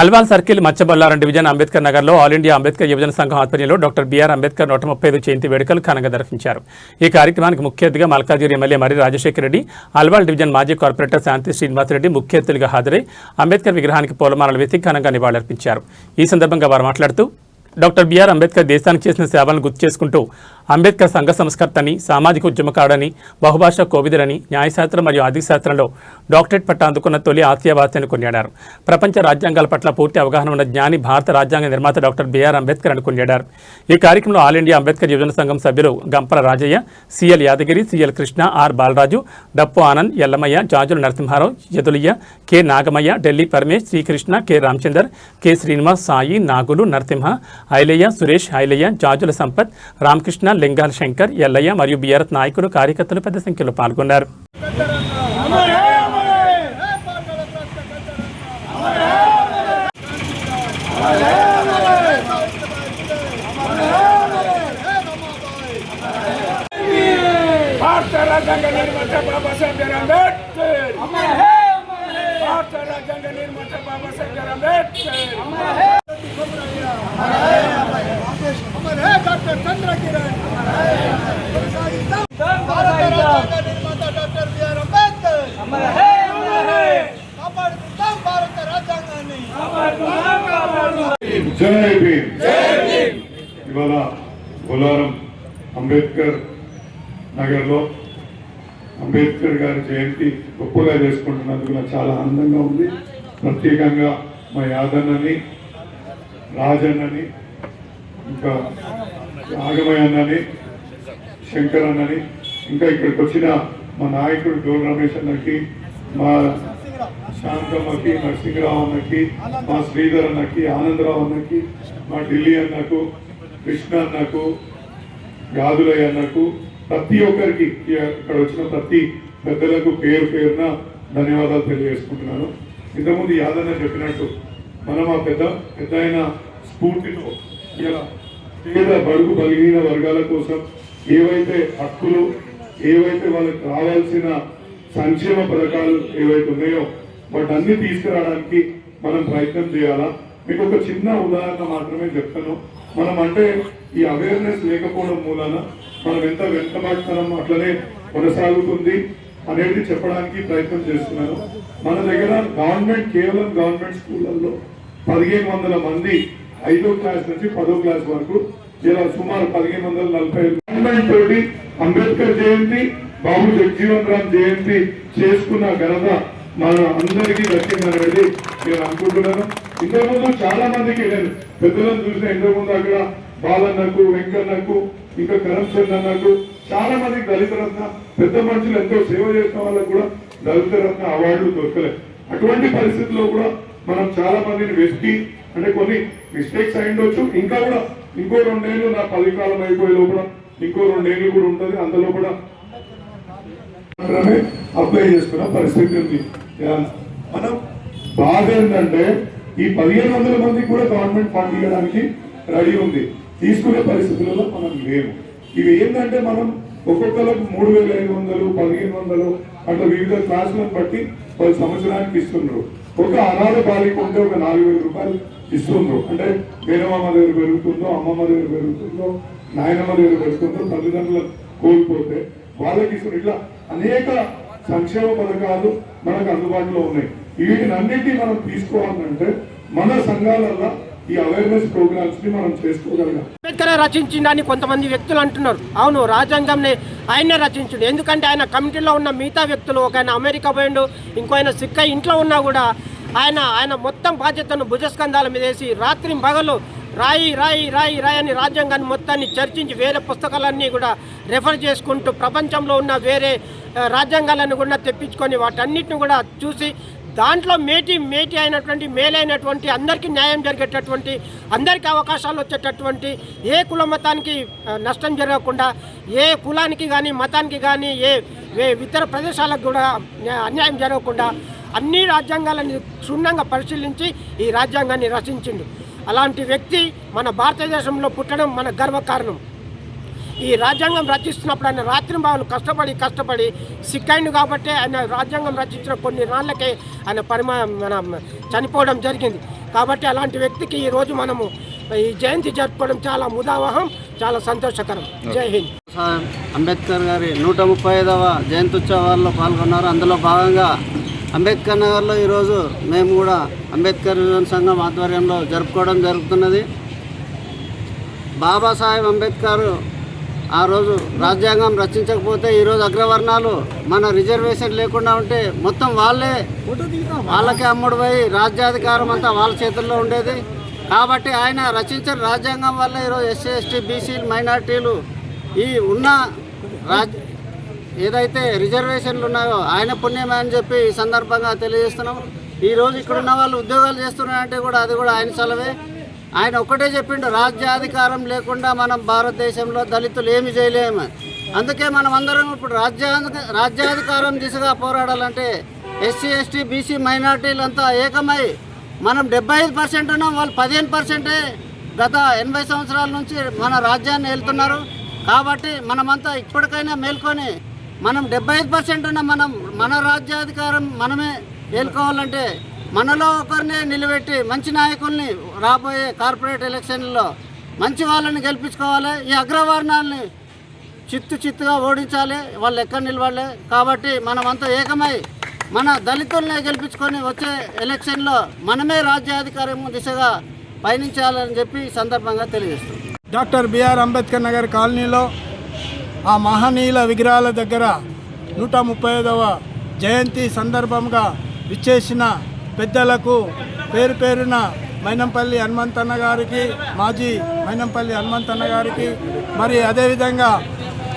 Alwal circle మచ్చబల్లారం division Ambedkar నగర్లో all India Ambedkar యువజన సంఘం ఆధ్వర్యంలో డాక్టర్ బిఆర్ అంబేద్కర్ 135 జయంతి వేడుకలు ఘనంగా నిర్వహించారు. ఈ కార్యక్రమానికి ముఖ్య అతిథిగా మల్కాజ్గిరి ఎమ్మెల్యే మరి రాజశేఖర రెడ్డి, అల్వాల్ డివిజన్ మాజీ కార్పొరేటర్ శాంతి శ్రీనివాసరెడ్డి ముఖ్య అతిథులుగా హాజరై అంబేద్కర్ విగ్రహానికి పూలమాలలు వేసి ఘనంగా నివాళులర్పించారు. ఈ సందర్భంగా వారు మాట్లాడుతూ డాక్టర్ బిఆర్ అంబేద్కర్ దేశానికి చేసిన సేవలను గుర్తు చేసుకుంటూ అంబేద్కర్ సంఘ సంస్కర్తని, సామాజిక ఉద్యమకారుడని, బహుభాషా కోవిదుడని, న్యాయశాస్త్రం మరియు ఆర్థిక శాస్త్రంలో డాక్టరేట్ పట్టా అందుకున్న తొలి ఆసియావాసి అని కొనియాడారు. ప్రపంచ రాజ్యాంగాల పట్ల పూర్తి అవగాహన ఉన్న జ్ఞాని, భారత రాజ్యాంగ నిర్మాత డాక్టర్ బిఆర్ అంబేద్కర్ అని కొనియాడారు. ఈ కార్యక్రమంలో ఆల్ ఇండియా అంబేద్కర్ యువజన సంఘం సభ్యులు Gampala Rajaiah, CL Yadagiri, CL Krishna, R Balaraju, Dappu Anand, Ellamaiah, Jajula Narasimharao, Yadulaiah, K Nagamaiah, Delhi Paramesh, Srikrishna, K Ramachander, K Srinivas, Sai, Nagulu, Narasimha, Ailaiah, Suresh, Ailaiah, Jajula Sampath, Ramakrishna, Lingala Shankar, Ellaiah మరియు బీఆర్ఎస్ నాయకులు, కార్యకర్తలు పెద్ద సంఖ్యలో పాల్గొన్నారు. జై భీమ్. ఇవాళ బొల్లారం అంబేద్కర్ నగర్లో అంబేద్కర్ గారి జయంతి గొప్పగా చేసుకుంటున్నందుకు నాకు చాలా ఆనందంగా ఉంది. ప్రత్యేకంగా మా యాదన్నని, రాజన్నని, ఇంకా ఆగమయ్య అన్నని, శంకర్ అన్నని, ఇంకా ఇక్కడికి వచ్చిన మా నాయకుడు డోల్ రమేష్ అన్నకి, మా శాంతమ్మకి, నరసింహరావు అన్నకి, మా శ్రీధర్ అన్నకి, ఆనందరావు అన్నకి, మా ఢిల్లీ అన్నకు, కృష్ణ అన్నకు, యాదులయ్య అన్నకు, ప్రతి ఒక్కరికి ఇక్కడ వచ్చిన ప్రతి పెద్దలకు పేరు పేరున ధన్యవాదాలు తెలియజేసుకుంటున్నాను. ఇంతకుముందు యాదన్న చెప్పినట్టు మనం ఆ పెద్ద అయిన స్ఫూర్తితో ఇలా పేద బడుగు బలహీన వర్గాల కోసం ఏవైతే హక్కులు, ఏవైతే వాళ్ళకి రావాల్సిన సంక్షేమ పథకాలు ఏవైతే ఉన్నాయో వాటన్ని తీసుకురావడానికి మనం ప్రయత్నం చేయాలా. మీకు ఒక చిన్న ఉదాహరణ మాత్రమే చెప్తాను. మనం అంటే ఈ అవేర్నెస్ లేకపోవడం మూలాన మనం ఎంత వెనుకబాటుతనం అట్లనే కొనసాగుతుంది అనేది చెప్పడానికి ప్రయత్నం చేస్తున్నాను. మన దగ్గర కేవలం గవర్నమెంట్ స్కూళ్ళల్లో 1500 మంది 5వ క్లాస్ నుంచి 10వ క్లాస్ వరకు ఇలా సుమారు 1540 గవర్నమెంట్ తోటి అంబేద్కర్ జయంతి, బాబు జగజీవన్ రామ్ జయంతి చేసుకున్న ఘనత మన అందరికీ దక్కిందనేది నేను అనుకుంటున్నాను. ఇంతకుముందు చాలా మందికి నేను పెద్దలను చూసిన, ఇంతకుముందు అక్కడ బాలన్నకు, వెంకన్నకు, ఇంకా కరంచంద్ అన్నకు, చాలా మందికి దళిత రత్న పెద్ద మనుషులు ఎంతో సేవ చేసిన వాళ్ళకు కూడా దళిత రత్న అవార్డులు దొరకలేదు. అటువంటి పరిస్థితుల్లో కూడా మనం చాలా మందిని వెతికి, అంటే కొన్ని మిస్టేక్స్ అయిండొచ్చు, ఇంకా కూడా ఇంకో 2 ఏళ్ళు నా 10 కాలం అయిపోయే లోపల ఇంకో 2 ఏళ్ళు కూడా ఉంటుంది, అందులో కూడా అప్లై చేసుకున్న పరిస్థితి ఉంది. మనం బాధ ఏంటంటే ఈ 1500 మందికి కూడా గవర్నమెంట్ ఫండ్ ఇవ్వడానికి రెడీ ఉంది, తీసుకునే పరిస్థితులలో మనం లేము. ఇవి ఏంటంటే మనం ఒక్కొక్కరికి 3500, 1500 అట్లా వివిధ క్లాసులను బట్టి వాళ్ళు సంవత్సరానికి ఇస్తున్నారు. ఒక అనాథ బాలిక ఉంటే ఒక 4000 రూపాయలు ఇస్తున్నారు. అంటే మేనమామ దగ్గర పెరుగుతుందో, అమ్మమ్మ దగ్గర పెరుగుతుందో, నాయనమ్మ దగ్గర పెరుగుతుందో, తల్లిదండ్రులు కోల్పోతే వాళ్ళకి ఇస్తున్నారు. ఇట్లా అనేక సంక్షేమ పథకాలు మనకు అందుబాటులో ఉన్నాయి. వీటినన్నింటినీ మనం తీసుకోవాలంటే మన సంఘాలలో ఈ అవేర్నెస్ ప్రోగ్రామ్స్ ని మనం చేసుకోగలగాలి. అంబేద్కర్ రచించిందని కొంతమంది వ్యక్తులు అంటున్నారు. అవును, రాజ్యాంగంని ఆయనే రచించిండు. ఎందుకంటే ఆయన కమిటీలో ఉన్న మిగతా వ్యక్తులు, ఒక ఆయన అమెరికా పోయిండు, ఇంకో ఆయన సిక్క ఇంట్లో ఉన్నా కూడా ఆయన మొత్తం బాధ్యతను భుజస్కంధాల మీద వేసి రాత్రి పగలు రాయి రాయి రాయి రాయి అని రాజ్యాంగాన్ని మొత్తాన్ని చర్చించి వేరే పుస్తకాలన్నీ కూడా రెఫర్ చేసుకుంటూ ప్రపంచంలో ఉన్న వేరే రాజ్యాంగాలను కూడా తెప్పించుకొని వాటన్నిటిని కూడా చూసి దాంట్లో మేటి అయినటువంటి మేలైనటువంటి అందరికీ న్యాయం జరిగేటటువంటి, అందరికీ అవకాశాలు వచ్చేటటువంటి, ఏ కుల మతానికి నష్టం జరగకుండా, ఏ కులానికి కానీ మతానికి కానీ ఏ ఇతర ప్రదేశాలకు కూడా అన్యాయం జరగకుండా అన్ని రాజ్యాంగాలను క్షుణ్ణంగా పరిశీలించి ఈ రాజ్యాంగాన్ని రచించిండు. అలాంటి వ్యక్తి మన భారతదేశంలో పుట్టడం మన గర్వకారణం. ఈ రాజ్యాంగం రచిస్తున్నప్పుడు ఆయన రాత్రింబావులు కష్టపడి సిక్కైండు కాబట్టి ఆయన రాజ్యాంగం రచించిన కొన్ని నాళ్ళకే ఆయన చనిపోవడం జరిగింది. కాబట్టి అలాంటి వ్యక్తికి ఈరోజు మనము ఈ జయంతి జరుపుకోవడం చాలా ముదావహం, చాలా సంతోషకరం. జై హింద్. అంబేద్కర్ గారి 135వ జయంతి ఉత్సవాల్లో పాల్గొన్నారు. అందులో భాగంగా అంబేద్కర్ నగర్లో ఈరోజు మేము కూడా అంబేద్కర్ యువజన సంఘం ఆధ్వర్యంలో జరుపుకోవడం జరుగుతున్నది. బాబాసాహెబ్ అంబేద్కర్ ఆ రోజు రాజ్యాంగం రచించకపోతే ఈరోజు అగ్రవర్ణాలు మన రిజర్వేషన్ లేకుండా ఉంటే మొత్తం వాళ్ళకే అమ్ముడుపోయి రాజ్యాధికారం అంతా వాళ్ళ చేతుల్లో ఉండేది. కాబట్టి ఆయన రచించిన రాజ్యాంగం వల్ల ఈరోజు ఎస్సీ, ఎస్టీ, బీసీలు, మైనార్టీలు ఈ ఉన్న ఏదైతే రిజర్వేషన్లు ఉన్నాయో ఆయన పుణ్యమే అని చెప్పి ఈ సందర్భంగా తెలియజేస్తున్నాం. ఈరోజు ఇక్కడున్న వాళ్ళు ఉద్యోగాలు చేస్తున్నారంటే కూడా అది కూడా ఆయన చలవే. ఆయన ఒక్కటే చెప్పిండు, రాజ్యాధికారం లేకుండా మనం భారతదేశంలో దళితులు ఏమి చేయలేము. అందుకే మనం అందరం ఇప్పుడు రాజ్యాధికారం దిశగా పోరాడాలంటే ఎస్సీ, ఎస్టీ, బీసీ, మైనార్టీలంతా ఏకమై మనం 75% ఉన్నాం, వాళ్ళు 15%. గత 80 సంవత్సరాల నుంచి మన రాజ్యాన్ని వెళ్తున్నారు. కాబట్టి మనమంతా ఇప్పటికైనా మేల్కొని మనం 75% ఉన్న మన రాజ్యాధికారం మనమే ఏలుకోవాలంటే మనలో ఒకరినే నిలబెట్టి మంచి నాయకుల్ని రాబోయే కార్పొరేట్ ఎలక్షన్లలో మంచి వాళ్ళని గెలిపించుకోవాలి. ఈ అగ్రవర్ణాలని చిత్తుగా ఓడించాలి, వాళ్ళు ఎక్కడ నిలబడలే. కాబట్టి మనమంతా ఏకమై మన దళితుల్ని గెలిపించుకొని వచ్చే ఎలక్షన్లో మనమే రాజ్యాధికారం దిశగా పయనించాలని చెప్పి ఈ సందర్భంగా తెలియజేస్తాం. డాక్టర్ బిఆర్ అంబేద్కర్ నగర్ కాలనీలో ఆ మహనీయుల విగ్రహాల దగ్గర 135వ జయంతి సందర్భంగా విచ్చేసిన పెద్దలకు పేరు పేరున మైనంపల్లి హనుమంతన్న గారికి, మాజీ మైనంపల్లి హనుమంతన్న గారికి, మరి అదేవిధంగా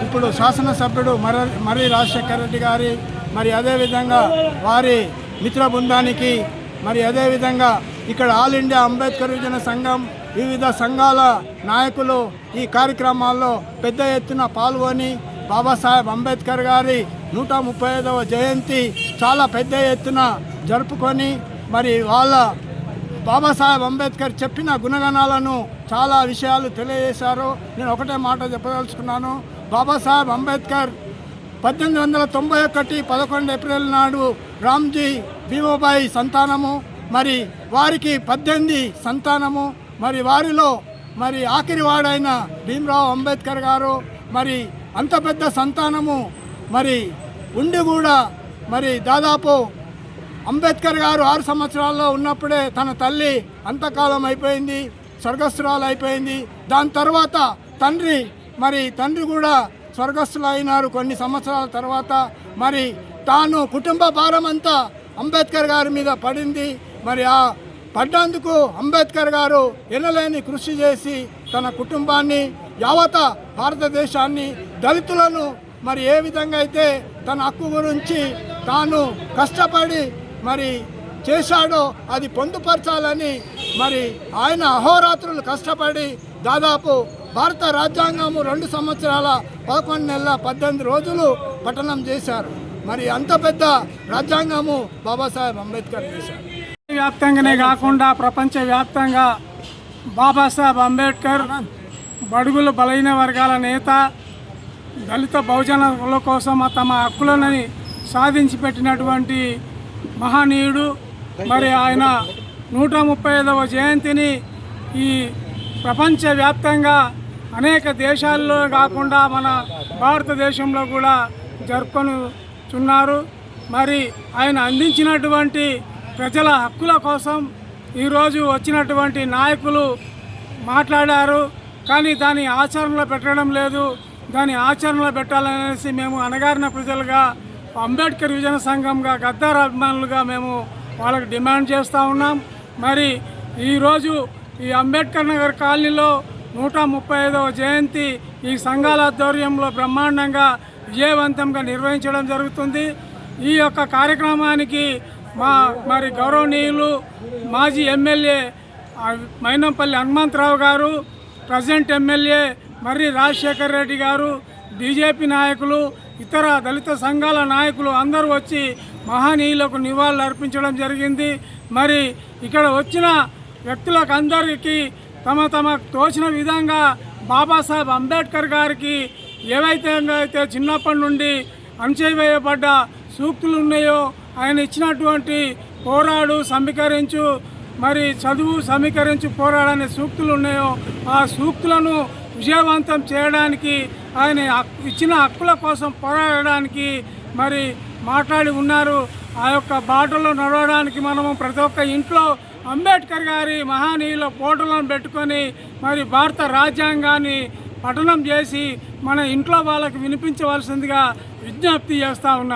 ఇప్పుడు శాసనసభ్యుడు మర్రి రాజశేఖర రెడ్డి గారి, మరి అదేవిధంగా వారి మిత్ర బృందానికి, మరి అదేవిధంగా ఇక్కడ ఆల్ ఇండియా అంబేద్కర్ యువజన సంఘం వివిధ సంఘాల నాయకులు ఈ కార్యక్రమాల్లో పెద్ద ఎత్తున పాల్గొని బాబాసాహెబ్ అంబేద్కర్ గారి 135వ జయంతి చాలా పెద్ద ఎత్తున జరుపుకొని మరి వాళ్ళ బాబాసాహెబ్ అంబేద్కర్ చెప్పిన గుణగణాలను చాలా విషయాలు తెలియజేశారు. నేను ఒకటే మాట చెప్పదలుచుకున్నాను. బాబాసాహెబ్ అంబేద్కర్ 1891 11 ఏప్రిల్ నాడు రామ్జీ భీమబాయి సంతానము, మరి వారికి 18 సంతానము, మరి వారిలో మరి ఆఖరి వాడైన భీమ్రావ్ అంబేద్కర్ గారు, మరి అంత పెద్ద సంతానము మరి ఉండి కూడా మరి దాదాపు అంబేద్కర్ గారు 6 సంవత్సరాల్లో ఉన్నప్పుడే తన తల్లి అంతకాలం అయిపోయింది, స్వర్గస్థురాలు అయిపోయింది. దాని తర్వాత తండ్రి కూడా స్వర్గస్థులు అయినారు కొన్ని సంవత్సరాల తర్వాత. మరి తాను కుటుంబ భారం అంతా అంబేద్కర్ గారి మీద పడింది. మరి ఆ పడ్డందుకు అంబేద్కర్ గారు ఎనలేని కృషి చేసి తన కుటుంబాన్ని, యావత భారతదేశాన్ని, దళితులను మరి ఏ విధంగా అయితే తన హక్కు గురించి తాను కష్టపడి మరి చేశాడో అది పొందుపరచాలని మరి ఆయన అహోరాత్రులు కష్టపడి దాదాపు భారత రాజ్యాంగము 2 సంవత్సరాల 11 నెలల 18 రోజులు పఠనం చేశారు. మరి అంత పెద్ద రాజ్యాంగము బాబాసాహెబ్ అంబేద్కర్ చేశారు. వ్యాప్తంగానే కాకుండా ప్రపంచవ్యాప్తంగా బాబాసాహెబ్ అంబేద్కర్ బడుగుల బలైన వర్గాల నేత, దళిత బహుజనుల కోసం తమ హక్కులను సాధించి పెట్టినటువంటి మహనీయుడు. మరి ఆయన 135వ జయంతిని ఈ ప్రపంచవ్యాప్తంగా అనేక దేశాల్లో కాకుండా మన భారతదేశంలో కూడా జరుపుకొనుచున్నారు. మరి ఆయన అందించినటువంటి ప్రజల హక్కుల కోసం ఈరోజు వచ్చినటువంటి నాయకులు మాట్లాడారు, కానీ దాన్ని ఆచరణలో పెట్టడం లేదు. దాన్ని ఆచరణలో పెట్టాలనేసి మేము అణగారిన ప్రజలుగా, అంబేద్కర్ యువజన సంఘంగా, గద్దార్ అభిమానులుగా మేము వాళ్ళకి డిమాండ్ చేస్తూ ఉన్నాం. మరి ఈరోజు ఈ అంబేద్కర్ నగర్ కాలనీలో 135వ జయంతి ఈ సంఘాల ఆధ్వర్యంలో బ్రహ్మాండంగా విజయవంతంగా నిర్వహించడం జరుగుతుంది. ఈ యొక్క కార్యక్రమానికి మరి గౌరవనీయులు మాజీ ఎమ్మెల్యే మైనంపల్లి హనుమంతరావు గారు, ప్రజెంట్ ఎమ్మెల్యే మర్రి రాజశేఖర రెడ్డి గారు, బీజేపీ నాయకులు, ఇతర దళిత సంఘాల నాయకులు అందరూ వచ్చి మహనీయులకు నివాళులు అర్పించడం జరిగింది. మరి ఇక్కడ వచ్చిన వ్యక్తులకు అందరికీ తమ తోచిన విధంగా బాబాసాహెబ్ అంబేద్కర్ గారికి ఏవైతే చిన్నప్పటి నుండి అణచివేయబడ్డ సూక్తులు ఉన్నాయో, ఆయన ఇచ్చినటువంటి పోరాడు, సమీకరించు, మరి చదువు సమీకరించి పోరాడనే సూక్తులు ఉన్నాయో ఆ సూక్తులను విజయవంతం చేయడానికి ఆయన ఇచ్చిన హక్కుల కోసం పోరాడడానికి మరి మాట్లాడి ఉన్నారు. ఆ యొక్క బాటలో నడవడానికి మనము ప్రతి ఒక్క ఇంట్లో అంబేద్కర్ గారి మహానీయుల ఫోటోలను పెట్టుకొని మరి భారత రాజ్యాంగాన్ని పఠనం చేసి మన ఇంట్లో వాళ్ళకి వినిపించవలసిందిగా విజ్ఞప్తి చేస్తూ ఉన్నారు.